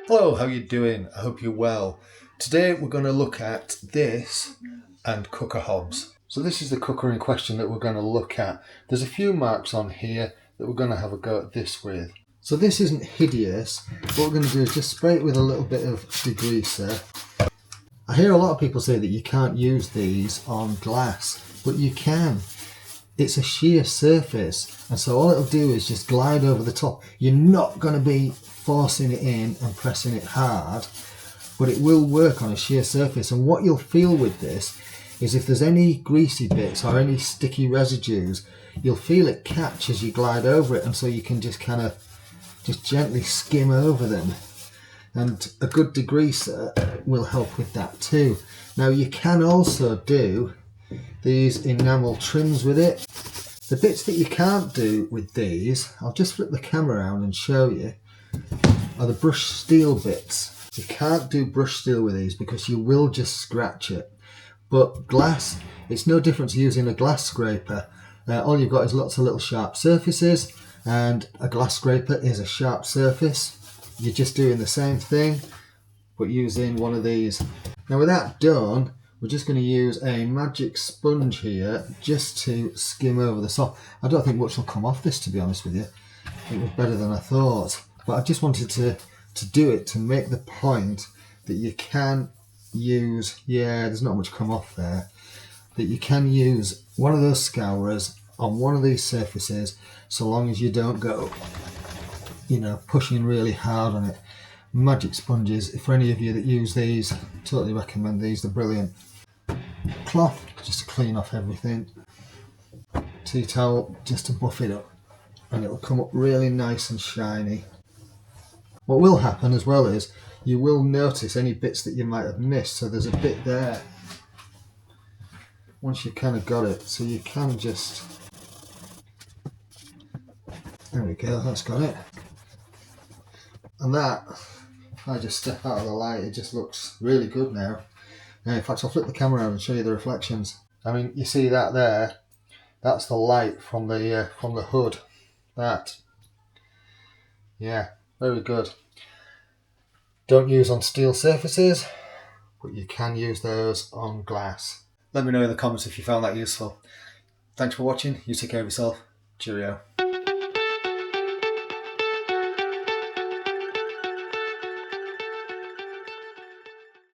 Hello, how you doing? I hope you're well. Today we're going to look at this and cooker hobs. So this is the cooker in question that we're going to look at. There's a few marks on here that we're going to have a go at this with. So this isn't hideous. What we're going to do is just spray it with a little bit of degreaser. I hear a lot of people say that you can't use these on glass, but you can. It's a sheer surface, and so all it'll do is just glide over the top. You're not going to be forcing it in and pressing it hard, but it will work on a sheer surface. And what you'll feel with this is if there's any greasy bits or any sticky residues, you'll feel it catch as you glide over it, and so you can just kind of just gently skim over them. And a good degreaser will help with that too. Now you can also do these enamel trims with it. The bits that you can't do with these, I'll just flip the camera around and show you, are the brush steel bits. You can't do brush steel with these because you will just scratch it. But glass, it's no different to using a glass scraper. All you've got is lots of little sharp surfaces, and a glass scraper is a sharp surface. You're just doing the same thing, but using one of these. Now with that done, we're just going to use a magic sponge here just to skim over the soft. I don't think much will come off this, to be honest with you. It was better than I thought. But I just wanted to do it to make the point that you can use, yeah, there's not much come off there, that you can use one of those scourers on one of these surfaces so long as you don't go, pushing really hard on it. Magic sponges, for any of you that use these, totally recommend these, they're brilliant. Cloth, just to clean off everything. Tea towel, just to buff it up, and it'll come up really nice and shiny. What will happen as well is you will notice any bits that you might have missed, so there's a bit there once you've kind of got it, so you can just, there we go, that's got it. And that, if I just step out of the light, it just looks really good now. In fact, I'll flip the camera around and show you the reflections. I mean, you see that there? That's the light from the hood. That. Yeah, very good. Don't use on steel surfaces, but you can use those on glass. Let me know in the comments if you found that useful. Thanks for watching. You take care of yourself. Cheerio.